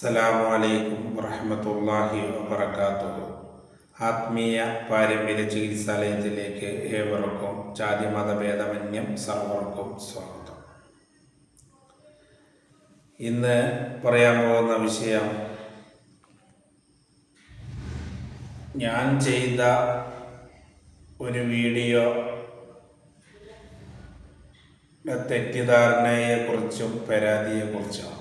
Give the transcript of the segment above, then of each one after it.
അസ്സലാമു അലൈക്കും വറഹ്മത്തുള്ളാഹി വബറകാതുഹു. ആത്മീയ പാരമ്പര്യ ചികിത്സാലയത്തിലേക്ക് ഏവർക്കും ജാതി മതഭേദമന്യം സർവർക്കും സ്വാഗതം. ഇന്ന് പറയാൻ പോകുന്ന വിഷയം, ഞാൻ ചെയ്ത ഒരു വീഡിയോ തെറ്റിദ്ധാരണയെക്കുറിച്ചും പരാതിയെക്കുറിച്ചാണ്.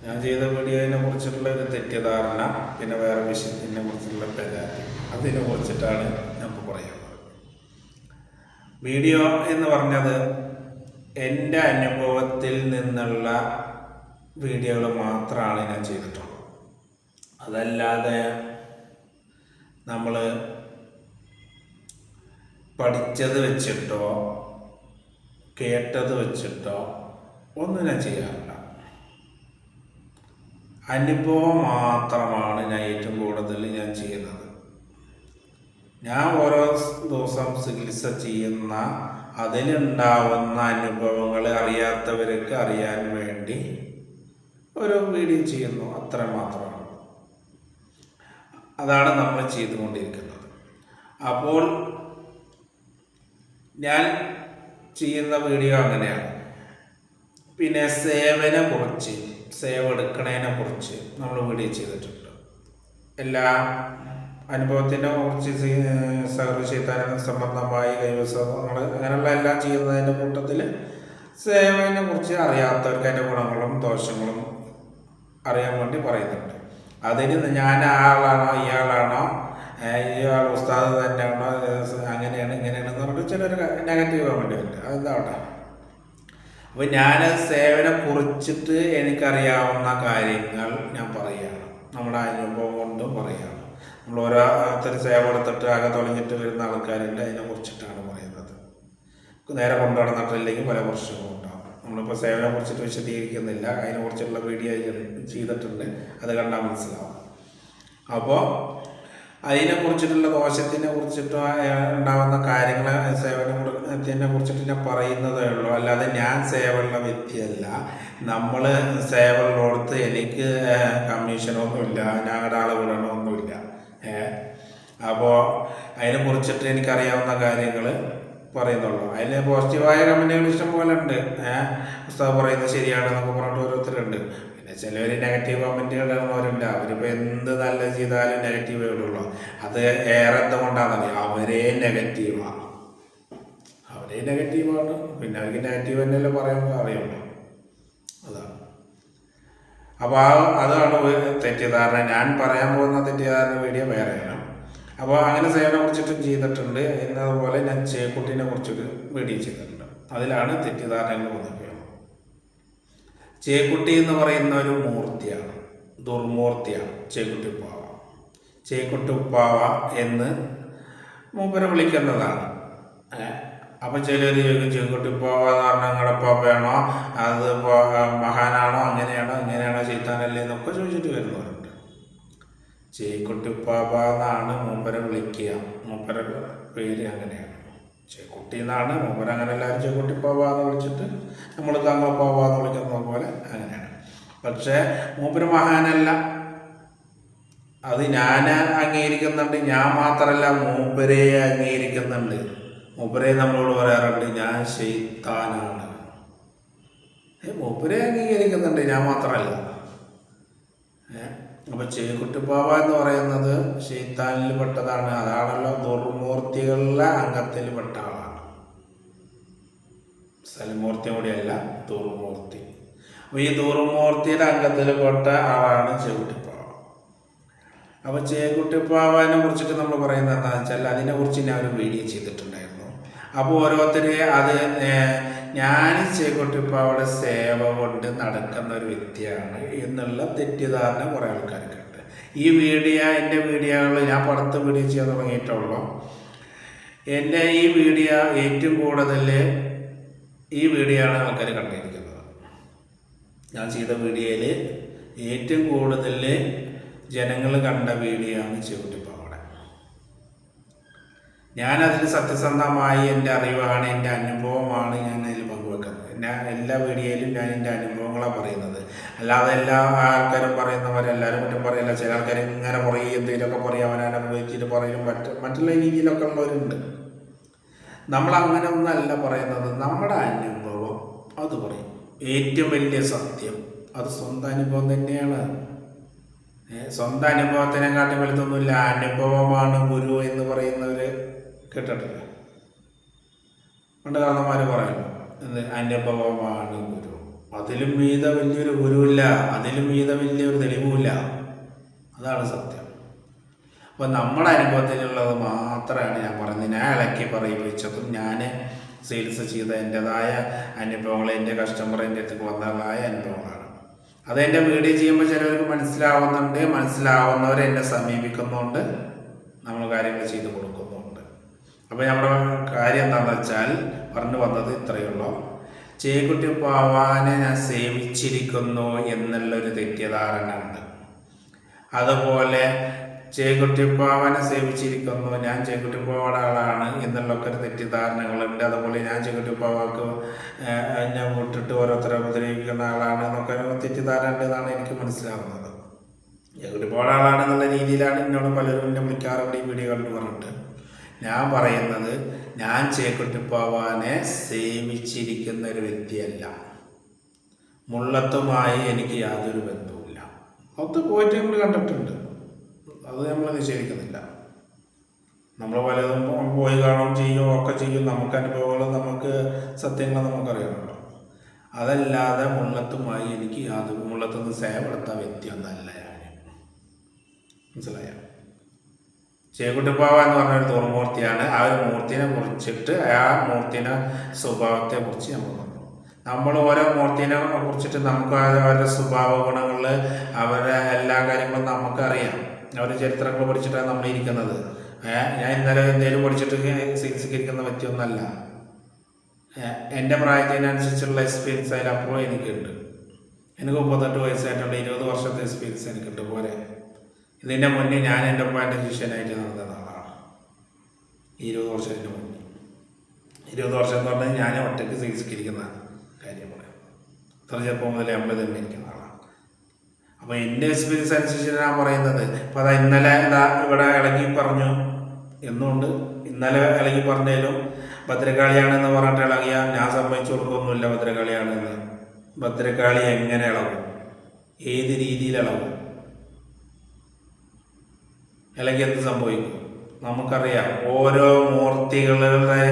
ഞാൻ ചെയ്ത വീഡിയോനെ കുറിച്ചിട്ടുള്ള ഒരു തെറ്റിദ്ധാരണ, പിന്നെ വേറെ വിഷയത്തിനെ കുറിച്ചുള്ള പരാതി, അതിനെ കുറിച്ചിട്ടാണ് നമുക്ക് പറയുന്നത്. വീഡിയോ എന്ന് പറഞ്ഞത് എൻ്റെ അനുഭവത്തിൽ നിന്നുള്ള വീഡിയോകൾ മാത്രമാണ് ഞാൻ ചെയ്തിട്ടുള്ളത്. അതല്ലാതെ നമ്മൾ പഠിച്ചത് വെച്ചിട്ടോ കേട്ടത് വെച്ചിട്ടോ ഒന്നും ഞാൻ ചെയ്യാറില്ല. അനുഭവം മാത്രമാണ് ഞാൻ ഏറ്റവും കൂടുതൽ ഞാൻ ചെയ്യുന്നത്. ഞാൻ ഓരോ ദിവസം ചികിത്സ ചെയ്യുന്ന അതിലുണ്ടാവുന്ന അനുഭവങ്ങൾ അറിയാത്തവർക്ക് അറിയാൻ വേണ്ടി ഒരു വീഡിയോ ചെയ്യുന്നു, അത്ര മാത്രമാണ്. അതാണ് നമ്മൾ ചെയ്തുകൊണ്ടിരിക്കുന്നത്. അപ്പോൾ ഞാൻ ചെയ്യുന്ന വീഡിയോ അങ്ങനെയാണ്. പിന്നെ സേവ എടുക്കണതിനെ കുറിച്ച് നമ്മൾ വീഡിയോ ചെയ്തിട്ടുണ്ട്. എല്ലാ അനുഭവത്തിനെ കുറിച്ച് സഹൃദയത്താന സംബന്ധമായി കൈവശങ്ങൾ അങ്ങനെയുള്ള എല്ലാം ചെയ്യുന്നതിൻ്റെ കൂട്ടത്തിൽ സേവനെ കുറിച്ച് അറിയാത്തവർക്ക് അതിൻ്റെ ഗുണങ്ങളും ദോഷങ്ങളും അറിയാൻ വേണ്ടി പറയുന്നുണ്ട്. അതിന് ഞാൻ ആളാണോ ഇയാളാണോ ഇയാൾ ഉസ്താദ് തന്നെയാണോ അങ്ങനെയാണ് ഇങ്ങനെയാണെന്ന് പറഞ്ഞിട്ട് ചിലർ നെഗറ്റീവ് കമൻറ്റ് ഉണ്ട്. അതെന്താവട്ടെ. അപ്പോൾ ഞാൻ സേവനം കുറിച്ചിട്ട് എനിക്കറിയാവുന്ന കാര്യങ്ങൾ ഞാൻ പറയുകയാണ്, നമ്മുടെ അനുഭവം കൊണ്ടും പറയുകയാണ്. നമ്മൾ ഓരോരുത്തർ സേവ എടുത്തിട്ട് ആകെ തുടങ്ങിയിട്ട് വരുന്ന ആൾക്കാരുണ്ട്, അതിനെ കുറിച്ചിട്ടാണ് പറയുന്നത്. നേരെ കൊണ്ടു നടന്നിട്ടില്ലെങ്കിൽ പല പ്രശ്നങ്ങളും ഉണ്ടാകും. നമ്മളിപ്പോൾ സേവനം കുറിച്ചിട്ട് വിശദീകരിക്കുന്നില്ല, അതിനെക്കുറിച്ചുള്ള വീഡിയോ ചെയ്തിട്ടുണ്ട്, അത് കണ്ടാൽ മനസ്സിലാവും. അപ്പോൾ അതിനെക്കുറിച്ചിട്ടുള്ള ദോഷത്തിനെ കുറിച്ചിട്ടോ ഉണ്ടാകുന്ന കാര്യങ്ങൾ സേവനത്തിനെ കുറിച്ചിട്ട് ഞാൻ പറയുന്നതേ ഉള്ളൂ. അല്ലാതെ ഞാൻ സേവനുള്ള വ്യക്തിയല്ല. നമ്മൾ സേവനോടത്ത് എനിക്ക് കമ്മീഷനൊന്നുമില്ല, ഞങ്ങളുടെ ആളുകളൊന്നുമില്ല. അപ്പോൾ അതിനെക്കുറിച്ചിട്ട് എനിക്കറിയാവുന്ന കാര്യങ്ങൾ പറയുന്നുള്ളൂ. അതിന് പോസിറ്റീവായ കമൻറ്റുകൾ ഇഷ്ടം പോലെ ഉണ്ട്. പുസ്തകം പറയുന്നത് ശരിയാണെന്നൊക്കെ പറഞ്ഞിട്ട് ഓരോരുത്തരുണ്ട്. പിന്നെ ചിലവർ നെഗറ്റീവ് കമൻറ്റുകൾ ഇടുന്നവരുണ്ട്. അവരിപ്പോൾ എന്ത് നല്ലത് ചെയ്താലും നെഗറ്റീവ് ഇടുള്ളൂ. അത് ഏറെ എന്തുകൊണ്ടാണെന്നറിയാം, അവരേ നെഗറ്റീവാണ്. പിന്നെ അവർക്ക് നെഗറ്റീവ് തന്നെയല്ലേ പറയാൻ അറിയുള്ളൂ. അതാണ്. അപ്പോൾ അതാണ് തെറ്റിദ്ധാരണ. ഞാൻ പറയാൻ പോകുന്ന തെറ്റിദ്ധാരണ വീഡിയോ വേറെയാണ്. അപ്പോൾ അങ്ങനെ സേവനം കുറിച്ചിട്ടും ചെയ്തിട്ടുണ്ട്. എന്നതുപോലെ ഞാൻ ചേക്കുട്ടീനെ കുറിച്ചൊരു വീഡിയോ ചെയ്തിട്ടുണ്ട്. അതിലാണ് തെറ്റിദ്ധാരണകൾ വന്നിരിക്കുന്നത്. ചേക്കുട്ടി എന്ന് പറയുന്ന ഒരു മൂർത്തിയാണ്, ദുർമൂർത്തിയാണ് ചേക്കുട്ടി ഉപ്പാവ എന്ന് മൂപ്പരെ വിളിക്കുന്നതാണ്. അപ്പം ചിലർ ചോദിക്കും, ചേക്കുട്ടി ഉപ്പാവ എന്ന് പറഞ്ഞാൽ നിങ്ങളുടെ ഉപ്പാപ്പയാണോ, അത് മഹാനാണോ, അങ്ങനെയാണോ ചെയ്താനല്ലേ എന്നൊക്കെ ചോദിച്ചിട്ട് വരുന്നവരുണ്ട്. ചേക്കുട്ടി ഉപ്പാപ്പ എന്നാണ് മൂപ്പരെ വിളിക്കുക. മൂപ്പരെ പേര് അങ്ങനെയാണ്, ചേക്കുട്ടി എന്നാണ്. മൂപ്പര അങ്ങനെ എല്ലാവരും ചേക്കുട്ടി ഉപ്പാപ്പ എന്ന് വിളിച്ചിട്ട് നമ്മൾ തങ്ങളുപ്പാപ്പ എന്ന് വിളിക്കുന്നത് പോലെ അങ്ങനെയാണ്. പക്ഷേ മൂപ്പര് മഹാനല്ല. അത് ഞാൻ അംഗീകരിക്കുന്നുണ്ട്. ഞാൻ മാത്രമല്ല, മൂപ്പരെ അംഗീകരിക്കുന്നുണ്ട്. മൂപ്പരെ നമ്മളോട് പറയാറുണ്ട്, ഞാൻ ശൈത്താനാണ്. മൂപ്പരെ അംഗീകരിക്കുന്നുണ്ട്, ഞാൻ മാത്രമല്ല. അപ്പോൾ ചേക്കുട്ടിപ്പാവ എന്ന് പറയുന്നത് ശൈത്താനിൽ പെട്ടതാണ്. അതാണല്ലോ ദുർമൂർത്തികളുടെ അംഗത്തിൽപ്പെട്ട ആളാണ്. സൽമൂർത്തി കൂടിയല്ല, ദുർമൂർത്തി. അപ്പോൾ ഈ ദുർമൂർത്തിയുടെ അംഗത്തിൽപ്പെട്ട ആളാണ് ചേക്കുട്ടിപ്പാവ. അപ്പോൾ ചേക്കുട്ടിപ്പാവനെ കുറിച്ചിട്ട് നമ്മൾ പറയുന്നത് എന്താണെന്ന് വെച്ചാൽ, അതിനെക്കുറിച്ച് ഞാൻ ഒരു വീഡിയോ ചെയ്തിട്ടുണ്ടായിരുന്നു. അപ്പോൾ ഓരോരുത്തർ അത് ഞാൻ ചേക്കുട്ടിപ്പാവയുടെ സേവ കൊണ്ട് നടക്കുന്ന ഒരു വ്യക്തിയാണ് എന്നുള്ള തെറ്റിദ്ധാരണ കുറേ ആൾക്കാർക്കുണ്ട്. എൻ്റെ വീഡിയോകൾ ഞാൻ പടത്ത് വീഡിയോ ചെയ്യാൻ തുടങ്ങിയിട്ടുള്ളൂ. എൻ്റെ ഈ വീഡിയോ ഏറ്റവും കൂടുതൽ ഈ വീഡിയോ ആണ് ആൾക്കാർ കണ്ടിരിക്കുന്നത്. ഞാൻ ചെയ്ത വീഡിയോയിൽ ഏറ്റവും കൂടുതൽ ജനങ്ങൾ കണ്ട വീഡിയോ ആണ് ചേക്കുട്ടിപ്പാവയുടെ. ഞാനതിൽ സത്യസന്ധമായി എൻ്റെ അറിവാണ്, എൻ്റെ അനുഭവമാണ് ഞാൻ അതിൽ പങ്കുവെക്കുന്നത്. ഞാൻ എല്ലാ വീഡിയോയിലും ഞാൻ എൻ്റെ അനുഭവങ്ങളാണ് പറയുന്നത്. അല്ലാതെ എല്ലാ ആൾക്കാരും പറയുന്നവരെല്ലാവരും കുറ്റം പറയില്ല. ചില ആൾക്കാർ ഇങ്ങനെ പറയും, എന്തെങ്കിലുമൊക്കെ പറയും, അവനെ അനുഭവിച്ചിട്ട് പറയും, മറ്റുള്ള രീതിയിലൊക്കെ ഉള്ളവരുണ്ട്. നമ്മളങ്ങനെ ഒന്നല്ല പറയുന്നത്. നമ്മുടെ അനുഭവം അത് പറയും. ഏറ്റവും വലിയ സത്യം അത് സ്വന്തം അനുഭവം തന്നെയാണ്. സ്വന്തം അനുഭവത്തിനെക്കാട്ടി വലുതൊന്നുമില്ല. അനുഭവമാണ് ഗുരു എന്ന് പറയുന്നവർ കേട്ടിട്ടില്ല. പണ്ട് കാരണന്മാർ പറയുന്നു, അനുഭവമാണ് ഗുരു. അതിലും മീത വലിയൊരു ഗുരുവില്ല, അതിലും മീത വലിയൊരു തെളിവുമില്ല. അതാണ് സത്യം. അപ്പം നമ്മുടെ അനുഭവത്തിലുള്ളത് മാത്രമാണ് ഞാൻ പറയുന്നത്. ഞാൻ ഇളക്കി പറയിപ്പിച്ചതും ഞാൻ സെയിൽസ് ചെയ്ത എൻ്റെതായ അനുഭവങ്ങൾ, എൻ്റെ കസ്റ്റമർ എൻ്റെ അടുത്തേക്ക് വന്നതായ അനുഭവങ്ങളാണ്. അതെൻ്റെ വീഡിയോ ചെയ്യുമ്പോൾ ചിലവർക്ക് മനസ്സിലാവുന്നുണ്ട്. മനസ്സിലാവുന്നവർ എന്നെ സമീപിക്കുന്നുണ്ട്, നമ്മൾ കാര്യങ്ങൾ ചെയ്ത് കൊടുക്കുന്നുണ്ട്. അപ്പോൾ നമ്മുടെ കാര്യം എന്താണെന്ന് വെച്ചാൽ പറഞ്ഞു വന്നത് ഇത്രയേ ഉള്ളൂ. ചേക്കുട്ടിപ്പാവാനെ ഞാൻ സേവിച്ചിരിക്കുന്നു എന്നുള്ളൊരു തെറ്റിദ്ധാരണ ഉണ്ട്. അതുപോലെ ചേക്കുട്ടിപ്പാവാനെ സേവിച്ചിരിക്കുന്നു, ഞാൻ ചേക്കുട്ടിപ്പാവയുടെ ആളാണ് എന്നുള്ളൊക്കെ ഒരു തെറ്റിദ്ധാരണകളുണ്ട്. അതുപോലെ ഞാൻ ചേക്കുട്ടിപ്പാവക്ക് ഞാൻ വിട്ടിട്ട് ഓരോരുത്തരെ ഉപദ്രവിക്കുന്ന ആളാണ് എന്നൊക്കെ തെറ്റിദ്ധാരണ ഉണ്ടെന്നാണ് എനിക്ക് മനസ്സിലാവുന്നത്. ചേക്കുട്ടിപ്പാവയുടെ ആളാണെന്നുള്ള രീതിയിലാണ് എന്നോട് പലരും എന്നെ വിളിക്കാറുണ്ട് ഈ വീഡിയോ കണ്ടു പറഞ്ഞിട്ട്. ഞാൻ പറയുന്നത്, ഞാൻ ചേക്കുട്ടിപ്പാവാനെ സേവിച്ചിരിക്കുന്ന ഒരു വ്യക്തിയല്ല. മുള്ളത്തുമായി എനിക്ക് യാതൊരു ബന്ധവുമില്ല. അത് പോയിട്ട് നമ്മൾ കണ്ടിട്ടുണ്ട്, അത് നമ്മൾ നിഷേധിക്കുന്നില്ല. നമ്മൾ പലതും പോയി കാണുകയും ചെയ്യുകയും ഒക്കെ ചെയ്യും. നമുക്ക് അനുഭവങ്ങൾ, നമുക്ക് സത്യങ്ങൾ നമുക്കറിയാമല്ലോ. അതല്ലാതെ മുള്ളത്തുമായി എനിക്ക് യാതൊരു, മുള്ളത്തുനിന്ന് സേവെടുത്ത വ്യക്തിയൊന്നല്ല ഞാൻ. മനസ്സിലായോ? ചേക്കുട്ടിപ്പാവ എന്ന് പറഞ്ഞൊരു തുറമൂർത്തിയാണ്. ആ ഒരു മൂർത്തിനെ കുറിച്ചിട്ട്, ആ മൂർത്തിനെ സ്വഭാവത്തെ കുറിച്ച് നമ്മൾ ഓരോ മൂർത്തിനെ കുറിച്ചിട്ട് നമുക്ക് അവരുടെ സ്വഭാവ ഗുണങ്ങൾ, അവരുടെ എല്ലാ കാര്യങ്ങളും നമുക്കറിയാം. അവരുടെ ചരിത്രങ്ങൾ പഠിച്ചിട്ടാണ് നമ്മൾ ഇരിക്കുന്നത്. ഞാൻ ഇന്നലെ എന്തെങ്കിലും പഠിച്ചിട്ട് ചികിത്സിക്കുന്ന വ്യക്തിയൊന്നല്ല. എൻ്റെ പ്രായത്തിനനുസരിച്ചുള്ള എക്സ്പീരിയൻസ് അതിലപ്പുറം എനിക്കുണ്ട്. എനിക്ക് 38 വയസ്സായിട്ടുള്ള 20 വർഷത്തെ എക്സ്പീരിയൻസ് എനിക്കുണ്ട്. പോലെ ഇതിൻ്റെ മുന്നേ ഞാൻ എൻ്റെ ഉപ്പാൻ്റെ ശിഷ്യനായിട്ട് നടന്ന ആളാണ്. 20 വർഷത്തിൻ്റെ മുന്നേ. 20 വർഷം എന്ന് പറഞ്ഞാൽ ഞാൻ ഒറ്റയ്ക്ക് ചികിത്സിക്കുന്ന കാര്യം പറയാം. അത്ര ചെറുപ്പം മുതലേ നമ്മൾ തന്നെ ഇരിക്കുന്ന ആളാണ്. അപ്പോൾ എൻ്റെ എക്സ്പീരിയൻസ് അനുസരിച്ച് ഞാൻ പറയുന്നത്. അപ്പോൾ അതാ ഇന്നലെ ഇവിടെ ഇളകി പറഞ്ഞു എന്നുകൊണ്ട്, ഇന്നലെ ഇളകി പറഞ്ഞാലും ഭദ്രകാളിയാണെന്ന് പറഞ്ഞിട്ട് ഇളകിയ ഞാൻ സമ്മതിച്ചു കൊടുക്കൊന്നുമില്ല ഭദ്രകാളിയാണെന്ന്. ഭദ്രകാളി എങ്ങനെ ഇളകും, ഏത് രീതിയിൽ ഇളകും, ഇളകി എന്ത് സംഭവിക്കും നമുക്കറിയാം. ഓരോ മൂർത്തികളുടെ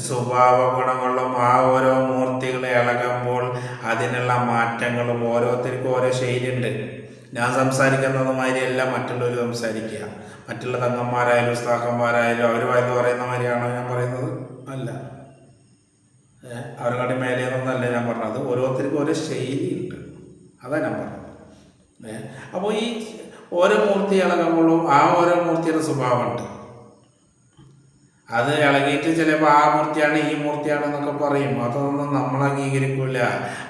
സ്വഭാവ ഗുണങ്ങളും ആ ഓരോ മൂർത്തികളെ ഇളകുമ്പോൾ അതിനുള്ള മാറ്റങ്ങളും ഓരോരുത്തർക്കും ഓരോ ശൈലിയുണ്ട്. ഞാൻ സംസാരിക്കുന്നത് മാതിരിയല്ല മറ്റുള്ളവർ സംസാരിക്കുക. മറ്റുള്ള തങ്ങന്മാരായാലും ഉസ്താക്കന്മാരായാലും അവർ വയല് പറയുന്ന മാതിരിയാണോ ഞാൻ പറയുന്നത്? അല്ല. അവരെക്കാട്ടി മേലെയൊന്നല്ല ഞാൻ പറഞ്ഞത്. ഓരോരുത്തർക്കും ഓരോ ശൈലിയുണ്ട്, അതാണ് ഞാൻ പറഞ്ഞത്. അപ്പോൾ ഈ ഓരോ മൂർത്തി ഇളകുമ്പോഴും ആ ഓരോ മൂർത്തിയുടെ സ്വഭാവമുണ്ട്. അത് ഇളകിയിട്ട് ചിലപ്പോൾ ആ മൂർത്തിയാണ് ഈ മൂർത്തിയാണ് എന്നൊക്കെ പറയും. അതൊന്നും നമ്മൾ അംഗീകരിക്കില്ല.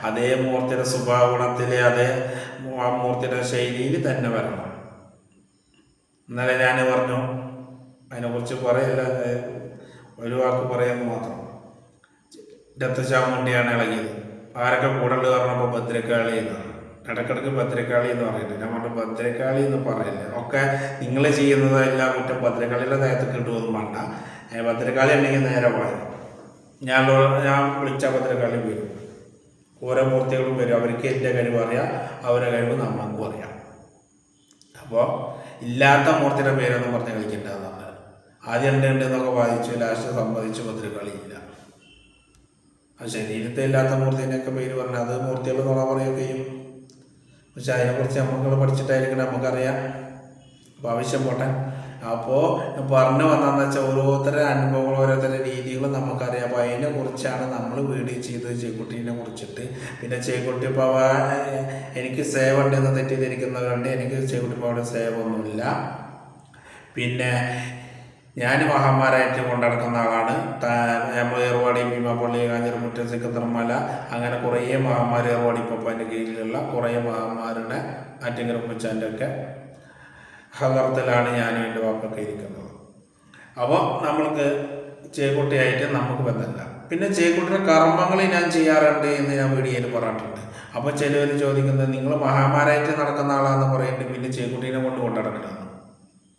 അതേ മൂർത്തിയുടെ സ്വഭാവ ഗുണത്തിൽ, അതേ ആ മൂർത്തിയുടെ ശൈലിയിൽ തന്നെ വരണം. ഇന്നലെ ഞാൻ പറഞ്ഞു, അതിനെക്കുറിച്ച് പറയില്ല, ഒരു വാക്ക് പറയാമെന്ന് മാത്രം. രക്തചാമുണ്ടിയാണ് ഇളകിയത്. ആരൊക്കെ കൂടുതൽ പറഞ്ഞപ്പോൾ ഭദ്രകാളി എന്നാണ്. ഇടക്കിടക്ക് ഭദ്രകാളി എന്ന് പറയുന്നത്. ഞാൻ പറഞ്ഞു ഭദ്രകാളി എന്ന് പറയില്ല. ഒക്കെ നിങ്ങൾ ചെയ്യുന്നതെല്ലാം കുറ്റം ഭദ്രകാളിയുടെ നേരത്തെ കിട്ടുമെന്നും വേണ്ട. ഭദ്രകാളി ഉണ്ടെങ്കിൽ നേരെ പോയത്. ഞാൻ വിളിച്ച ഭദ്രകാളി വരും. ഓരോ മൂർത്തികളും വരും. അവർക്ക് എൻ്റെ കഴിവ് അറിയാം, അവരുടെ കഴിവ് നമുക്കും അറിയാം. അപ്പോൾ ഇല്ലാത്ത മൂർത്തിയുടെ പേരൊന്നും പറഞ്ഞ് കളിക്കേണ്ടതാണ്. ആദ്യം ഉണ്ട് എന്നൊക്കെ വായിച്ചു, ലാസ്റ്റ് സമ്മതിച്ചു ഭദ്രകാളി ഇല്ല. ആ ശരീരത്തെ ഇല്ലാത്ത മൂർത്തിൻ്റെയൊക്കെ പേര് പറഞ്ഞാൽ അത് മൂർത്തികൾ നുണ പറയുകയൊക്കെ ചെയ്യും. പക്ഷെ അതിനെക്കുറിച്ച് നമ്മൾ പഠിച്ചിട്ടായിരിക്കണം നമുക്കറിയാം. അപ്പോൾ ആവശ്യം പോട്ടെ. അപ്പോൾ പറഞ്ഞു വന്നതെന്ന് വെച്ചാൽ ഓരോരുത്തരുടെ അനുഭവങ്ങൾ, ഓരോരുത്തരുടെ രീതികളും നമുക്കറിയാം. അപ്പോൾ അതിനെക്കുറിച്ചാണ് നമ്മൾ വീഡിയോ ചെയ്തത്, ചേക്കുട്ടീനെ കുറിച്ചിട്ട്. പിന്നെ ചേക്കുട്ടിപ്പാവ എനിക്ക് സേവ ഉണ്ടെന്ന് തെറ്റിദ്ധരിക്കുന്നവരുണ്ട്. എനിക്ക് ചേക്കുട്ടിപ്പാവയുടെ സേവ ഒന്നുമില്ല. പിന്നെ ഞാൻ മഹാന്മാരായിട്ട് കൊണ്ടുനടക്കുന്ന ആളാണ്. നമ്മൾ ഏർവാടി, ഭീമാപ്പള്ളി, കാഞ്ഞിരമുറ്റം, സിക്കത്തർമല, അങ്ങനെ കുറേ മഹാന്മാർ, ഏർവാടി പപ്പാൻ്റെ കീഴിലുള്ള കുറേ മഹാന്മാരുടെ ആറ്റിങ്ങൽ ഉമ്മച്ചാൻ്റെ ഒക്കെ ഹദറത്തിലാണ് ഞാനും എൻ്റെ വാപ്പൊക്കെ ഇരിക്കുന്നത്. അപ്പോൾ നമ്മൾക്ക് ചേക്കുട്ടിയായിട്ട് നമുക്ക് ബന്ധമില്ല. പിന്നെ ചേക്കുട്ടിയുടെ കർമ്മങ്ങൾ ഞാൻ ചെയ്യാറുണ്ട് എന്ന് ഞാൻ വീഡിയോയിൽ പറഞ്ഞിട്ടുണ്ട്. അപ്പോൾ ചിലവർ ചോദിക്കുന്നത് നിങ്ങൾ മഹാമാരായിട്ട് നടക്കുന്ന ആളാന്ന് പറയുന്നുണ്ട്, പിന്നെ ചേക്കുട്ടീനെ കൊണ്ട് കൊണ്ടുനടക്കണമെന്ന്.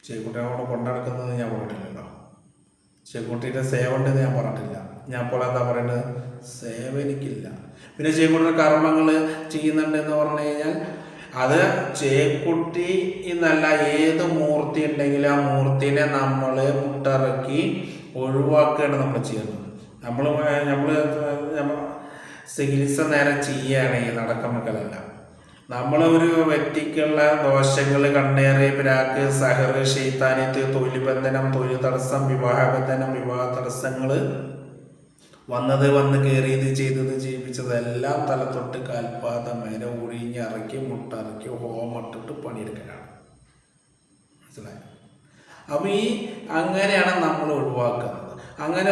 ചേക്കുട്ടീനെ കൊണ്ട് കൊണ്ടുനടക്കുന്നത് ഞാൻ പറഞ്ഞിട്ടില്ലല്ലോ. ചേക്കുട്ടീൻ്റെ സേവ ഉണ്ടെന്ന് ഞാൻ പറഞ്ഞിട്ടില്ല. ഞാൻ ഇപ്പോൾ എന്താ പറയുന്നത്, സേവ എനിക്കില്ല. പിന്നെ ചേക്കുട്ടിയുടെ കർമ്മങ്ങൾ ചെയ്യുന്നുണ്ടെന്ന് പറഞ്ഞു കഴിഞ്ഞാൽ അത് ചേക്കുട്ടി എന്നല്ല, ഏത് മൂർത്തി ഉണ്ടെങ്കിലും ആ മൂർത്തിനെ നമ്മൾ മുട്ടിറക്കി ഒഴിവാക്കുകയാണ് നമ്മൾ ചെയ്യുന്നത്. നമ്മൾ ചികിത്സ നേരെ ചെയ്യുകയാണെങ്കിൽ നടക്കമക്കലല്ല. നമ്മൾ ഒരു വ്യക്തിക്കുള്ള ദോഷങ്ങൾ, കണ്ണേറ്, പിരാക്ക്, സഹർ, ശൈത്താനിയത്ത്, തൊഴിൽ ബന്ധനം, തൊഴിൽ തടസ്സം, വിവാഹബന്ധനം, വിവാഹ തടസ്സങ്ങൾ വന്ന് കയറിയത് ചെയ്തത് ചെയ്യിപ്പിച്ചതെല്ലാം തലത്തൊട്ട് കാൽപാദം മേലെ ഒഴിഞ്ഞിറക്കി മുട്ടിറക്കി ഹോമിട്ടിട്ട് പണിയെടുക്കലാണ്. മനസ്സിലായോ? അപ്പോൾ അങ്ങനെയാണ് നമ്മൾ ഒഴിവാക്കുന്നത്. അങ്ങനെ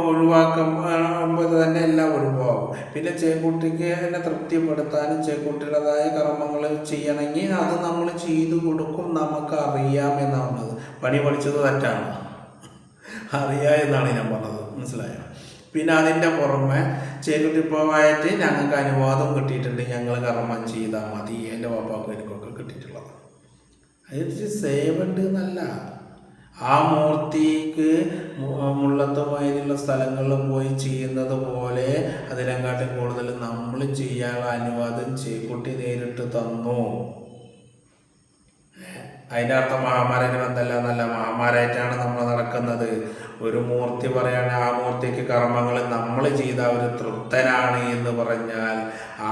ഒഴിവാക്കുമ്പോൾ തന്നെ എല്ലാം ഒഴിവാകും. പിന്നെ ചേക്കുട്ടിക്ക് എന്നെ തൃപ്തിപ്പെടുത്താനും ചേക്കുട്ടിയുടേതായ കർമ്മങ്ങൾ ചെയ്യണമെങ്കിൽ അത് നമ്മൾ ചെയ്തു കൊടുക്കും. നമുക്ക് അറിയാമെന്നാണ്. പണി പഠിച്ചത് തെറ്റാണ്, അറിയാം എന്നാണ് ഞാൻ പറഞ്ഞത്. മനസ്സിലായോ? പിന്നെ അതിൻ്റെ പുറമെ ചേക്കുട്ടി പോവായിട്ട് ഞങ്ങൾക്ക് അനുവാദം കിട്ടിയിട്ടുണ്ട്, ഞങ്ങൾ കർമ്മം ചെയ്താൽ മതി. എൻ്റെ പാപ്പാക്കും എനിക്കൊക്കെ കിട്ടിയിട്ടുള്ളത്. അതിന് സേവണ്ട് എന്നല്ല, ആ മൂർത്തിക്ക് മുള്ളത്തുമായിട്ടുള്ള സ്ഥലങ്ങളിൽ പോയി ചെയ്യുന്നത് പോലെ അതിനെക്കാട്ടും കൂടുതൽ നമ്മൾ ചെയ്യാനുള്ള അനുവാദം ചേക്കുട്ടി നേരിട്ട് തന്നു. അതിൻ്റെ അർത്ഥം മഹാമാരായിട്ട് ബന്ധമല്ല എന്നല്ല, മഹാമാരായിട്ടാണ് നമ്മൾ നടക്കുന്നത്. ഒരു മൂർത്തി പറയാണ്, ആ മൂർത്തിക്ക് കർമ്മങ്ങൾ നമ്മൾ ചെയ്ത ഒരു തൃപ്തനാണ് എന്ന് പറഞ്ഞാൽ,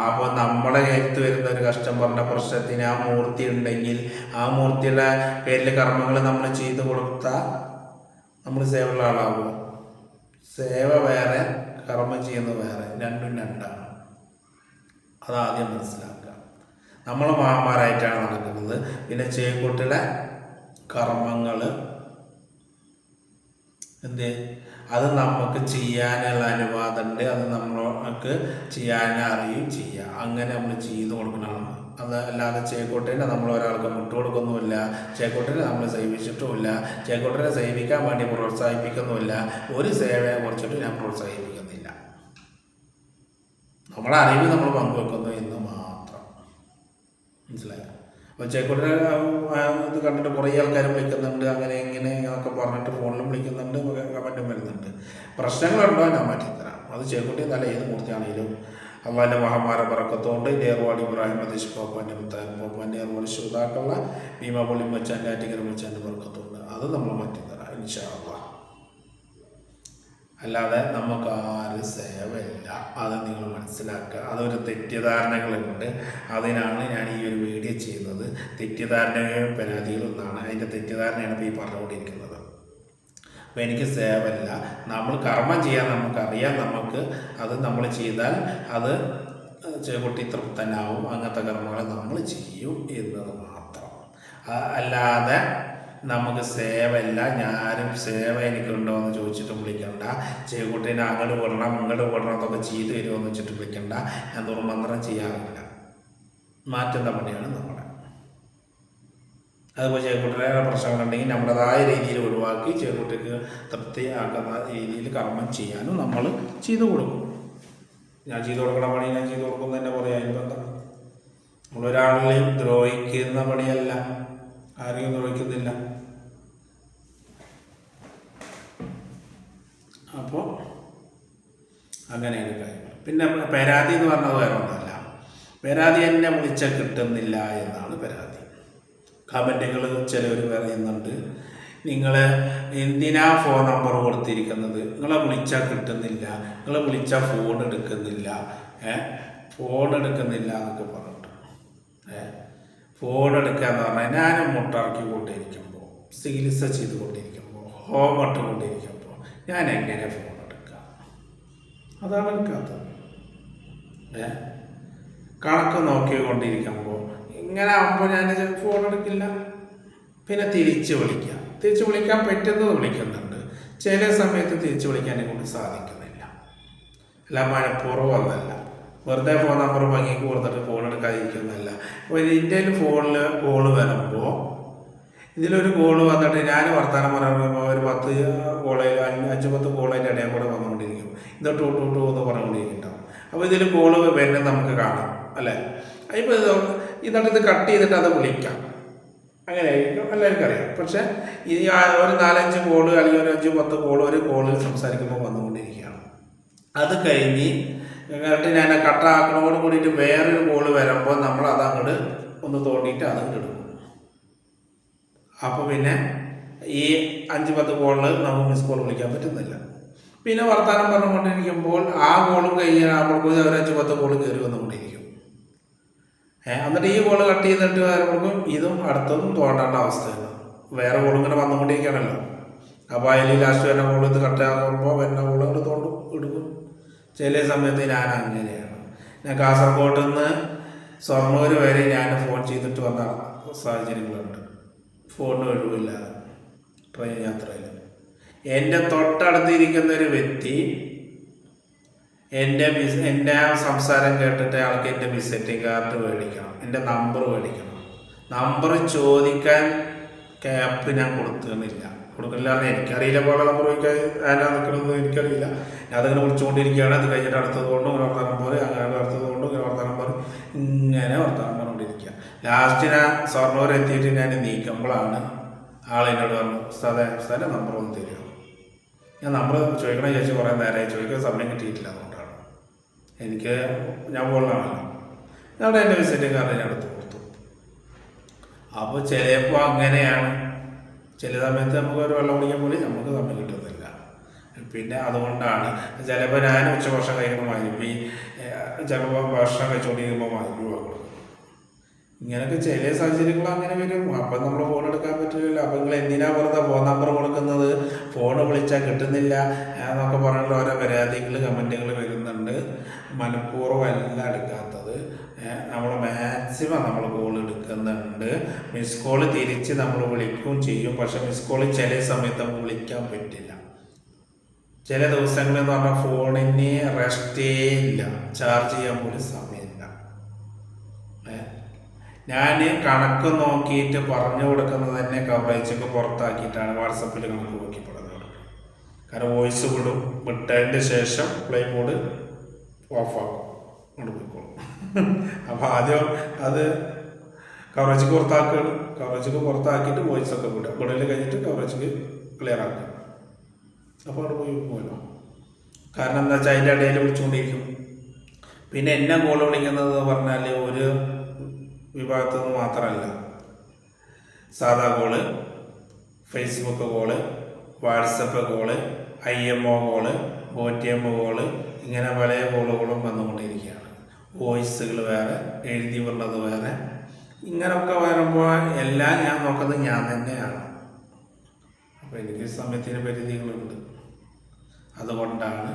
അപ്പോൾ നമ്മുടെ കരുത്ത് വരുന്ന ഒരു കഷ്ടം പറഞ്ഞ പ്രശ്നത്തിന് ആ മൂർത്തി ഉണ്ടെങ്കിൽ ആ മൂർത്തിയുടെ പേരിൽ കർമ്മങ്ങൾ നമ്മൾ ചെയ്ത് കൊടുത്താൽ നമ്മൾ സേവയുള്ള ആളാകുമോ? സേവ വേറെ, കർമ്മം ചെയ്യുന്നത് വേറെ, രണ്ടും രണ്ടാണ്. അതാദ്യം മനസ്സിലാക്കുക. നമ്മൾ മഹാമാരായിട്ടാണ് നടക്കുന്നത്. പിന്നെ ചേക്കുട്ടിയുടെ കർമ്മങ്ങൾ അത് നമുക്ക് ചെയ്യാനുള്ള അനുവാദമുണ്ട്. അത് നമ്മൾക്ക് ചെയ്യാൻ അറിയും ചെയ്യാം. അങ്ങനെ നമ്മൾ ചെയ്ത് കൊടുക്കണമെന്ന്. അത് അല്ലാതെ ചേക്കുട്ടിനെ നമ്മൾ ഒരാൾക്ക് വിട്ടുകൊടുക്കുന്നുമില്ല, ചേക്കുട്ടിനെ നമ്മൾ സേവിച്ചിട്ടുമില്ല, ചേക്കുട്ടിനെ സേവിക്കാൻ വേണ്ടി പ്രോത്സാഹിപ്പിക്കുന്നുമില്ല. ഒരു സേവയെ കുറിച്ചിട്ട് ഞാൻ പ്രോത്സാഹിപ്പിക്കുന്നില്ല. നമ്മുടെ അറിവ് നമ്മൾ പങ്കുവെക്കുന്നു എന്ന് മാത്രം. മനസ്സിലായോ? അപ്പോൾ ചേക്കുട്ടിനെ ഇത് കണ്ടിട്ട് കുറേ ആൾക്കാർ വിളിക്കുന്നുണ്ട്, അങ്ങനെ ഇങ്ങനെ എന്നൊക്കെ പറഞ്ഞിട്ട് ഫോണിലും വിളിക്കുന്നുണ്ട്, കമൻറ്റും വരുന്നുണ്ട്. പ്രശ്നങ്ങളുണ്ടോ ഞാൻ മാറ്റിത്തരാം. അത് ചേക്കുട്ടി നല്ല ഏത് മൂർത്തിയാണെങ്കിലും അള്ളാൻ്റെ മഹാമാര പറക്കത്തോണ്ട് ഏർവാടി ഇബ്രാഹിം മതീഷ് പോപ്പാൻ്റെ മുത്താൻ പോപ്പാൻ്റെ ഏർവാടി ശ്രോതാക്കളുള്ള ഭീമാപള്ളി മച്ചാൻ്റെ ആറ്റിക്കര മച്ചാൻ്റെ പറക്കത്തോണ്ട് അത് നമ്മൾ മാറ്റിത്തരാം ഇൻഷാ അല്ലാഹ്. അല്ലാതെ നമുക്ക് ആരും സേവയില്ല, അത് നിങ്ങൾ മനസ്സിലാക്കുക. അതൊരു തെറ്റിദ്ധാരണകളുണ്ട്, അതിനാണ് ഞാൻ ഈ ഒരു വീഡിയോ ചെയ്യുന്നത്. തെറ്റിദ്ധാരണയും പരാതികളൊന്നാണ്, അതിൻ്റെ തെറ്റിദ്ധാരണയാണ് ഇപ്പോൾ ഈ പറഞ്ഞുകൊണ്ടിരിക്കുന്നത്. അപ്പോൾ എനിക്ക് സേവല്ല, നമ്മൾ കർമ്മം ചെയ്യാൻ നമുക്കറിയാം, നമുക്ക് അത് നമ്മൾ ചെയ്താൽ അത് ചേക്കുട്ടി തൃപ്തനാവും. അങ്ങനത്തെ കർമ്മങ്ങൾ നമ്മൾ ചെയ്യും എന്നത് മാത്രം. അല്ലാതെ നമുക്ക് സേവല്ല, ഞാനും സേവ എനിക്കുണ്ടോ എന്ന് ചോദിച്ചിട്ട് വിളിക്കണ്ട. ചേക്കുട്ടീനെ അങ്ങോട്ട് വിടണം ഇങ്ങോട്ട് വിടണം എന്നൊക്കെ ചെയ്ത് തരുമോ വെച്ചിട്ട് വിളിക്കണ്ട. ഞാൻ ദുർമന്ത്രം ചെയ്യാറില്ല, മാറ്റുന്ന പണിയാണ് നമ്മുടെ. അതുപോലെ ചേക്കുട്ടിയുടെ പ്രശ്നങ്ങളുണ്ടെങ്കിൽ നമ്മുടേതായ രീതിയിൽ ഒഴിവാക്കി ചേക്കുട്ടിക്ക് തൃപ്തിയാക്കുന്ന രീതിയിൽ കർമ്മം ചെയ്യാനും നമ്മൾ ചെയ്തു കൊടുക്കും. ഞാൻ ചെയ്തു കൊടുക്കുന്ന പണി ഞാൻ ചെയ്തു കൊടുക്കും തന്നെ പറയാം. അതിനെന്താ, നമ്മളൊരാളെയും ദ്രോഹിക്കുന്ന പണിയല്ല, ആരെയും ദ്രോഹിക്കുന്നില്ല. അപ്പോൾ അങ്ങനെയാണ് കാര്യങ്ങൾ. പിന്നെ പരാതി എന്ന് പറഞ്ഞത് വേറെ ഒന്നല്ല. പരാതി എന്നെ വിളിച്ചാൽ കിട്ടുന്നില്ല എന്നാണ് പരാതി. കമൻറ്റുകൾ ചിലവർ പറയുന്നുണ്ട്, നിങ്ങൾ എന്തിനാ ഫോൺ നമ്പർ കൊടുത്തിരിക്കുന്നത്, നിങ്ങളെ വിളിച്ചാൽ കിട്ടുന്നില്ല, നിങ്ങളെ വിളിച്ചാൽ ഫോൺ എടുക്കുന്നില്ല എന്നൊക്കെ പറഞ്ഞിട്ട്. ഫോൺ എടുക്കുക എന്ന് പറഞ്ഞാൽ ഞാനും മുട്ടിറക്കി കൊണ്ടിരിക്കുമ്പോൾ, ചികിത്സ ചെയ്തുകൊണ്ടിരിക്കുമ്പോൾ, ഹോമിട്ട് കൊണ്ടിരിക്കുമ്പോൾ ഞാൻ എങ്ങനെ ഫോൺ എടുക്കാം? അതാണ് എടുക്കാത്തത്. കണക്ക് നോക്കിക്കൊണ്ടിരിക്കുമ്പോൾ ഇങ്ങനെ ആകുമ്പോൾ ഞാൻ ഫോൺ എടുക്കില്ല. പിന്നെ തിരിച്ച് വിളിക്കാൻ പറ്റുന്നത് വിളിക്കുന്നുണ്ട്, ചില സമയത്ത് തിരിച്ച് വിളിക്കാനെ കൊണ്ട് സാധിക്കുന്നില്ല. അല്ല മനഃപൂർവ്വമല്ല, വെറുതെ ഫോൺ നമ്പർ ഭംഗിക്ക് കൊടുത്തിട്ട് ഫോൺ എടുക്കാതിരിക്കുന്നല്ല. അപ്പോൾ ഇന്ത്യയിൽ ഫോണിൽ കോള് വരുമ്പോൾ ഇതിലൊരു കോള് വന്നിട്ട് ഞാൻ വർത്തമാനം പറയുമ്പോൾ ഒരു 10 കോളേജ് 5-10 കോളേജിൻ്റെ ഇടയിൽ കൂടെ വന്നുകൊണ്ടിരിക്കും. ഇത് ടൂ എന്ന് പറഞ്ഞുകൊണ്ടിരിക്കുന്നുണ്ടാവും. അപ്പോൾ ഇതിൽ കോള് വരുന്നത് നമുക്ക് കാണാം അല്ലേ. ഇപ്പോൾ ഇത് കട്ട് ചെയ്തിട്ട് അത് വിളിക്കാം, അങ്ങനെ ആയിരിക്കും എല്ലാവർക്കും അറിയാം. പക്ഷേ ഈ ഒരു 4-5 കോള് അല്ലെങ്കിൽ ഒരു 5-10 കോള് ഒരു കോളിൽ സംസാരിക്കുമ്പോൾ വന്നുകൊണ്ടിരിക്കുകയാണ്. അത് കഴിഞ്ഞ് ഞാൻ കട്ടാക്കണോട് കൂടിയിട്ട് വേറൊരു കോള് വരുമ്പോൾ നമ്മൾ അതങ്ങോട്ട് ഒന്ന് തോണ്ടിയിട്ട് അതങ്ങോട്ട് എടുക്കും. അപ്പോൾ പിന്നെ ഈ 5-10 കോളിൽ നമുക്ക് മിസ് കോൾ വിളിക്കാൻ പറ്റുന്നില്ല. പിന്നെ വർത്തമാനം പറഞ്ഞുകൊണ്ടിരിക്കുമ്പോൾ ആ കോളും കഴിഞ്ഞാകുമ്പോഴേക്കും ഒരു 5-10 കോള് കയറി വന്നുകൊണ്ടിരിക്കും. എന്നിട്ട് ഈ കോള് കട്ട് ചെയ്തിട്ട് വരുമ്പോഴേക്കും ഇതും അടുത്തതും തോണ്ടേണ്ട അവസ്ഥയാണ്. വേറെ കോളും ഇങ്ങനെ വന്നുകൊണ്ടിരിക്കുകയാണല്ലോ. അപ്പോൾ അതിൽ ലാസ്റ്റ് വരുന്ന കോള് ഇത് കട്ടാകുമ്പോൾ വരുന്ന കോളുകൾ തോണ്ടും എടുക്കും. ചില സമയത്ത് ഞാൻ അങ്ങനെയാണ്. ഞാൻ കാസർഗോഡ് നിന്ന് ഷൊർണൂർ വരെ ഞാൻ ഫോൺ ചെയ്തിട്ട് വന്ന സാഹചര്യങ്ങളുണ്ട്. ഫോണിന് ഒഴിവില്ലാതെ ട്രെയിൻ യാത്രയിൽ. എൻ്റെ തൊട്ടടുത്തിരിക്കുന്ന ഒരു വ്യക്തി എൻ്റെ സംസാരം കേട്ടിട്ട് അയാൾക്ക് എൻ്റെ വിസിറ്റിംഗ് കാർഡ് മേടിക്കണം, എൻ്റെ നമ്പർ മേടിക്കണം. നമ്പർ ചോദിക്കാൻ ക്യാപ്പ് ഞാൻ കൊടുക്കുന്നില്ല. എനിക്കറിയില്ല പോലെ നമ്പർ ചോദിക്കാൻ ആരാ നിൽക്കണമെന്ന് എനിക്കറിയില്ല. ഞാൻ അതിങ്ങനെ വിളിച്ചുകൊണ്ടിരിക്കുകയാണ്. അത് കഴിഞ്ഞിട്ട് അടുത്തത് കൊണ്ടും ഇങ്ങനെ വർത്തമാനം പോലെ, അങ്ങനെ അടുത്തത് കൊണ്ടും ഇങ്ങനെ വർത്തമാനം പോലെ, ഇങ്ങനെ വർത്തമാനം പറഞ്ഞുകൊണ്ടിരിക്കുക. ലാസ്റ്റ് ഞാൻ ഷൊർണൂർ എത്തിയിട്ട് ഞാൻ നീക്കുമ്പോഴാണ് ആളെന്നോട് പറഞ്ഞു, സ്ഥലം നമ്പർ ഒന്ന് തരുമോ. ഞാൻ നമ്പർ ചോദിക്കണ ചേച്ചി കുറേ നേരമായി ചോദിക്കാൻ സമയം കിട്ടിയിട്ടില്ല. അതുകൊണ്ടാണ് ഞാൻ പോകുന്നതാണല്ലോ. അവിടെ എൻ്റെ വിസിറ്റിംഗ് കാർഡ് ഞാൻ എടുത്ത് കൊടുത്തു. അപ്പോൾ ചിലപ്പോൾ അങ്ങനെയാണ്. ചില സമയത്ത് നമുക്ക് ഒരു വെള്ളം കുടിക്കാൻ പോലും നമുക്ക് സമയം കിട്ടുന്നില്ല. പിന്നെ അതുകൊണ്ടാണ് ചിലപ്പോൾ ഞാൻ ഉച്ചഭക്ഷണം കഴിക്കണം മരുപ്പി, ചിലപ്പോൾ ഭക്ഷണം കഴിച്ചുകൊണ്ടിരിക്കുമ്പോൾ മരുപ്പി വാങ്ങും. ഇങ്ങനെയൊക്കെ ചില സാഹചര്യങ്ങൾ അങ്ങനെ വരും. അപ്പം നമ്മൾ ഫോൺ എടുക്കാൻ പറ്റില്ലല്ലോ. അപ്പം നിങ്ങൾ എന്തിനാ വെറുതെ ഫോൺ നമ്പർ കൊടുക്കുന്നത്, ഫോൺ വിളിച്ചാൽ കിട്ടുന്നില്ല എന്നൊക്കെ പറഞ്ഞിട്ട് ഓരോ പരാതികൾ കമൻറ്റുകൾ വരുന്നുണ്ട്. മനഃപൂർവ്വം അല്ല എടുക്കാത്തത്. നമ്മൾ മാക്സിമം നമ്മൾ കോൾ എടുക്കുന്നുണ്ട്. മിസ് കോൾ തിരിച്ച് നമ്മൾ വിളിക്കുകയും ചെയ്യും. പക്ഷെ മിസ് കോൾ ചില സമയത്ത് നമുക്ക് വിളിക്കാൻ പറ്റില്ല. ചില ദിവസങ്ങളെന്ന് പറഞ്ഞാൽ ഫോണിന് റെസ്റ്റേ ഇല്ല, ചാർജ് ചെയ്യാൻ പോലും സമയമില്ല. ഞാൻ കണക്ക് നോക്കിയിട്ട് പറഞ്ഞു കൊടുക്കുന്നത് തന്നെ കവറേജൊക്കെ പുറത്താക്കിയിട്ടാണ് വാട്സപ്പിൽ കണക്ക് നോക്കി പറഞ്ഞു കൊടുക്കുന്നത്. കാരണം വോയിസ് വിട്ടതിൻ്റെ ശേഷം പ്ലേ മോഡ് ഓഫാക്കും, പോയിക്കോളും. അപ്പോൾ ആദ്യം അത് കവറേജ് പുറത്താക്കിയിട്ട് വോയിസൊക്കെ വിടൽ കഴിഞ്ഞിട്ട് കവറേജ് ക്ലിയർ ആക്കുക. അപ്പോൾ അവിടെ പോയല്ലോ. കാരണം എന്താ വെച്ചാൽ അതിൻ്റെ ഇടയിൽ വിളിച്ചുകൊണ്ടിരിക്കും. പിന്നെ എന്നെ കോൾ വിളിക്കുന്നത് പറഞ്ഞാൽ ഒരു വിഭാഗത്തു നിന്ന് മാത്രമല്ല. സാധാ call, Facebook call, WhatsApp call, IMO call, OTM call, ഇങ്ങനെ പല കോളുകളും വന്നുകൊണ്ടിരിക്കുകയാണ്. വോയിസുകൾ വേറെ, എഴുതി വിടുന്നത് വേറെ, ഇങ്ങനെയൊക്കെ വരുമ്പോൾ എല്ലാം ഞാൻ നോക്കുന്നത് ഞാൻ തന്നെയാണ്. അപ്പോൾ എനിക്ക് സമയത്തിന് പരിധികളുണ്ട്. അതുകൊണ്ടാണ്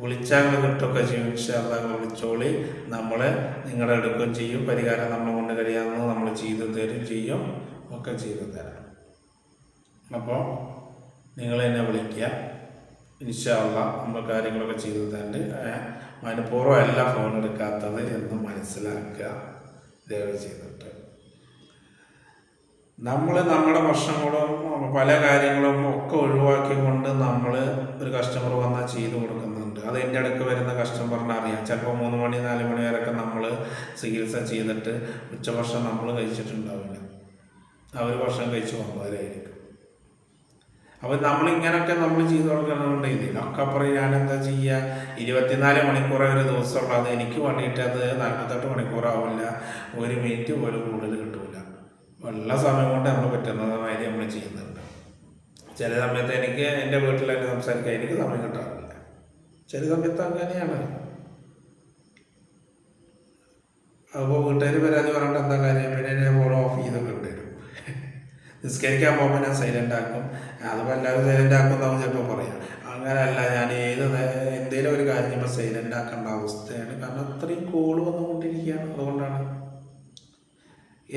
വിളിച്ചാൽ കിട്ടുകയൊക്കെ ചെയ്യും. ഇൻഷാല്ലാഹ് വിളിച്ചോളി. നമ്മൾ നിങ്ങളുടെ എടുക്കുകയും ചെയ്യും. പരിഹാരം നമ്മളെ കൊണ്ട് കഴിയാവുന്നത് നമ്മൾ ചെയ്തു തരും ചെയ്യും, ഒക്കെ ചെയ്തു തരാം. അപ്പോൾ നിങ്ങൾ എന്നെ വിളിക്കുക. ഇൻഷാല്ലാഹ് നമ്മൾ കാര്യങ്ങളൊക്കെ ചെയ്തു തരുന്നുണ്ട്. മനഃപൂർവ്വം അല്ല ഫോൺ എടുക്കാത്തത് എന്ന് മനസ്സിലാക്കുക ദയവ് ചെയ്തിട്ട്. നമ്മൾ നമ്മുടെ പ്രശ്നങ്ങളും പല കാര്യങ്ങളും ഒക്കെ ഒഴിവാക്കിക്കൊണ്ട് നമ്മൾ ഒരു കസ്റ്റമർ വന്നാൽ ചെയ്തു കൊടുക്കുന്നുണ്ട്. അത് എൻ്റെ അടുക്ക് വരുന്ന കസ്റ്റമറിനെ അറിയാം. ചിലപ്പോൾ 3 മണി 4 മണി വരെയൊക്കെ നമ്മൾ ചികിത്സ ചെയ്തിട്ട് ഉച്ചഭക്ഷണം നമ്മൾ കഴിച്ചിട്ടുണ്ടാവില്ല. അവർ ഭക്ഷണം കഴിച്ച് വന്നവരായിരിക്കും. അപ്പോൾ നമ്മളിങ്ങനെയൊക്കെ നമ്മൾ ചെയ്തു കൊടുക്കണമെന്നുണ്ട്. ഇതിനൊക്കെ അപ്പുറം ഞാനെന്താ ചെയ്യുക? 24 മണിക്കൂറേ ഒരു ദിവസമുള്ളൂ. അത് എനിക്ക് വേണ്ടിയിട്ട് അത് 48 മണിക്കൂറാവില്ല. 1 മിനിറ്റ് പോലും കൂടുതൽ കിട്ടില്ല. ഉള്ള സമയം കൊണ്ട് നമ്മൾ പറ്റുന്നതുമാതിരി നമ്മൾ ചെയ്യുന്നുണ്ട്. ചില സമയത്ത് എനിക്ക് എൻ്റെ വീട്ടിൽ തന്നെ സംസാരിക്കാൻ എനിക്ക് സമയം കിട്ടാറില്ല. ചില സമയത്ത് അങ്ങനെയാണ്. അപ്പോൾ വീട്ടുകാർ പരാതി പറഞ്ഞിട്ട് എന്താ കാര്യം? പിന്നെ ഞാൻ ഫോൺ ഓഫ് ചെയ്തൊക്കെ വരും. നിസ്കരിക്കാൻ പോകുമ്പോൾ ഞാൻ സൈലൻ്റ് ആക്കും. അതുപോലെ എല്ലാവരും സൈലൻ്റ് ആക്കുമെന്നാവും ചിലപ്പോൾ പറയാം. അങ്ങനെയല്ല, ഞാൻ എന്തെങ്കിലും ഒരു കാര്യം ഇപ്പോൾ സൈലൻ്റ് ആക്കേണ്ട അവസ്ഥയാണ്. കാരണം അത്രയും കോള് വന്നുകൊണ്ടിരിക്കുകയാണ്. അതുകൊണ്ടാണ്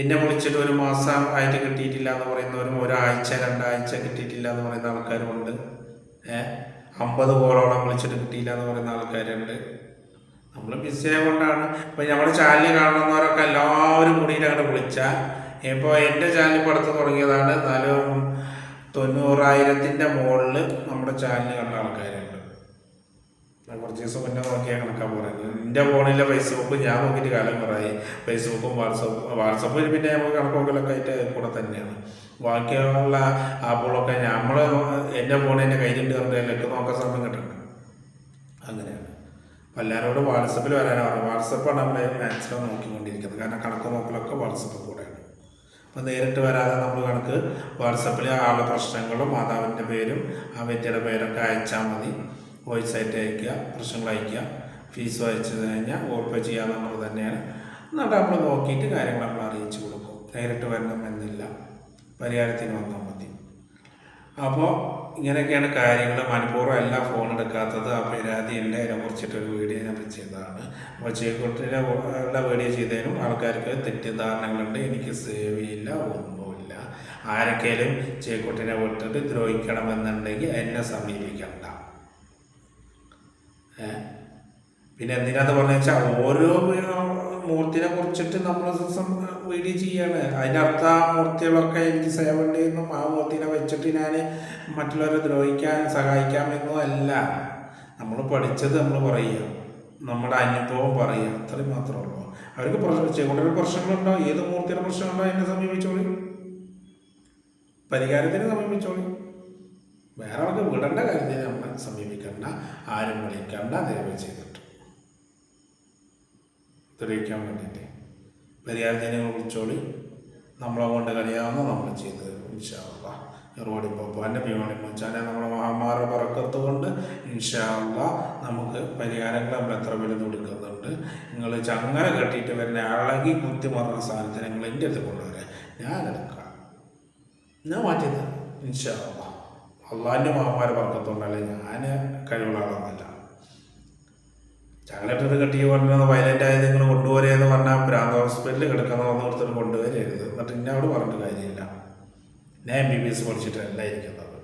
എന്നെ വിളിച്ചിട്ട് 1 മാസം ആയിട്ട് കിട്ടിയിട്ടില്ല എന്ന് പറയുന്നവരും, 1 ആഴ്ച 2 ആഴ്ച കിട്ടിയിട്ടില്ല എന്ന് പറയുന്ന ആൾക്കാരുമുണ്ട്. 50 കോളോളം വിളിച്ചിട്ട് കിട്ടിയില്ല എന്ന് പറയുന്ന ആൾക്കാരുണ്ട്. നമ്മൾ ബിസിയായ കൊണ്ടാണ്. ഇപ്പം നമ്മുടെ ചാനൽ കാണുന്നവരൊക്കെ എല്ലാവരും കൂടിയിട്ട് അങ്ങോട്ട് വിളിച്ചാൽ ഇപ്പോൾ എൻ്റെ ചാനൽ ഇപ്പോൾ അടുത്ത് തുടങ്ങിയതാണ്. എന്നാലും 90,000 മുകളിൽ നമ്മുടെ ചാനൽ കണ്ട ആൾക്കാരുണ്ട്. കുറച്ച് ദിവസം മുന്നേ നോക്കിയാൽ കണക്കാൻ പറയുന്നത്. എൻ്റെ ഫോണിലെ ഫേസ്ബുക്ക് ഞാൻ നോക്കിയിട്ട് കാലം കുറേ. ഫേസ്ബുക്കും വാട്സപ്പിൽ പിന്നെ നമുക്ക് കണക്കൊക്കെ ആയിട്ട് കൂടെ തന്നെയാണ്. ബാക്കിയുള്ള ആപ്പുകളൊക്കെ നമ്മൾ എൻ്റെ ഫോണിൽ എൻ്റെ കയ്യിലുണ്ട് പറഞ്ഞിട്ട് നോക്കാൻ സമയം കിട്ടണം. അങ്ങനെയാണ്. അപ്പം എല്ലാവരോടും വാട്സപ്പിൽ വരാനാണ് പറഞ്ഞത്. വാട്സപ്പാണ് നമ്മൾ മാക്സിമം നോക്കിക്കൊണ്ടിരിക്കുന്നത്. കാരണം കണക്ക് നോക്കലൊക്കെ വാട്സപ്പ് കൂടെയാണ്. അപ്പം നേരിട്ട് വരാതെ നമ്മൾ കണക്ക് വാട്സപ്പിൽ ആളുടെ പ്രശ്നങ്ങളും മാതാവിൻ്റെ പേരും ആ വ്യക്തിയുടെ പേരൊക്കെ അയച്ചാൽ മതി. വോയിസ് ആയിട്ട് അയക്കുക, പ്രശ്നങ്ങൾ അയക്കുക. ഫീസ് അയച്ചു കഴിഞ്ഞാൽ ഓർപ്പ ചെയ്യാൻ നമ്മൾ തന്നെയാണ്. എന്നിട്ട് നമ്മൾ നോക്കിയിട്ട് കാര്യങ്ങൾ നമ്മൾ അറിയിച്ചു കൊടുക്കും. നേരിട്ട് വരണം എന്നില്ല, പരിഹാരത്തിന് വന്നാൽ മതി. അപ്പോൾ ഇങ്ങനെയൊക്കെയാണ് കാര്യങ്ങൾ. മനഃപൂർവ്വം എല്ലാ ഫോൺ എടുക്കാത്തത് ആ പരാതി ഉണ്ട്. അതിനെ കുറിച്ചിട്ടൊരു വീഡിയോ ഞാൻ ചെയ്തതാണ്. അപ്പോൾ ചേക്കുട്ടിയുടെ വീഡിയോ ചെയ്തതിനും ആൾക്കാർക്ക് തെറ്റിദ്ധാരണകളുണ്ട്. എനിക്ക് സേവ് ചെയ്യില്ല, ഒന്നുമില്ല. ആരൊക്കെയും ചേക്കുട്ടിനെ വിട്ടിട്ട് ദ്രോഹിക്കണമെന്നുണ്ടെങ്കിൽ എന്നെ സമീപിക്കണ്ട. പിന്നെ എന്തിനാന്ന് പറഞ്ഞു വെച്ചാൽ ഓരോ മൂർത്തിനെ കുറിച്ചിട്ട് നമ്മൾ വീഡിയോ ചെയ്യാണ്. അതിനർത്ഥം ആ മൂർത്തികളൊക്കെ എനിക്ക് സേവണ്ടെന്നും ആ മൂർത്തിനെ വെച്ചിട്ട് ഞാൻ മറ്റുള്ളവരെ ദ്രോഹിക്കാൻ സഹായിക്കാമെന്നും അല്ല. നമ്മൾ പഠിച്ചത് നമ്മൾ പറയുക, നമ്മുടെ അനുഭവം പറയുക, അത്രയും മാത്രമേ ഉള്ളൂ. അവർക്ക് കൂടുതൽ പ്രശ്നങ്ങളുണ്ടോ, ഏത് മൂർത്തിയുടെ പ്രശ്നമുണ്ടോ എന്നെ സമീപിച്ചോളി, പരിഹാരത്തിന് സമീപിച്ചോളി. വേറെ ആൾക്ക് വിടേണ്ട കാര്യത്തിന് നമ്മളെ സമീപിക്കണ്ട, ആരും വിളിക്കണ്ട. ദയവ് ചെയ്തിട്ട് തെളിയിക്കാൻ വേണ്ടിയിട്ട് പരിഹാരത്തിന് വിളിച്ചോളി. നമ്മളെ കൊണ്ട് കഴിയാവുന്ന നമ്മൾ ചെയ്ത് തരും ഇൻഷാ അല്ലാഹ്. റോഡിപ്പോൾ എൻ്റെ ഭീമണി മുച്ചാനെ നമ്മളെ മഹാമാരുടെ പറക്കത്ത് കൊണ്ട് ഇൻഷാ അല്ലാഹ് നമുക്ക് പരിഹാരങ്ങൾ നമ്മൾ എത്ര വില കൊടുക്കുന്നുണ്ട്. നിങ്ങൾ ചങ്ങല കെട്ടിയിട്ട് വരുന്ന അളകി കുത്തി മറന്ന സാധനത്തിന് നിങ്ങൾ എൻ്റെ അടുത്ത് കൊണ്ടുവരാൻ ഞാനെടുക്കാം, ഞാൻ മാറ്റിയത് ഇൻഷാ അല്ലാഹ്. അള്ളാഹിൻ്റെ മഹാമാരെ പറക്കത്തുകൊണ്ടല്ലേ, ഞാൻ കഴിവുള്ള ആളൊന്നല്ല. ചങ്ങലട്ടിട്ട് കെട്ടി കൊണ്ടുവന്ന് വയലൻ്റ് ആയത് നിങ്ങൾ കൊണ്ടുവരുമെന്ന് പറഞ്ഞാൽ ഭ്രാന്ത് ഹോസ്പിറ്റലിൽ കിടക്കുന്ന ഒന്നിടത്തോട് കൊണ്ടുവരരുത്. എന്നിട്ട് ഇന്നെ അവിടെ പറഞ്ഞിട്ട് കാര്യമില്ല. ഞാൻ MBBS പഠിച്ചിട്ടല്ല ഇരിക്കുന്നത്.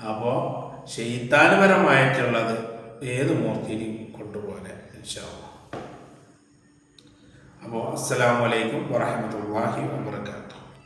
അപ്പോൾ ശൈത്താനുപരമായിട്ടുള്ളത് ഏത് മൂർത്തിയിലും കൊണ്ടുപോലെ ഇൻഷാ അല്ലാഹ്. അപ്പോൾ അസ്സലാമു അലൈക്കും വറഹ്മത്തുള്ളാഹി വബറകാതുഹു.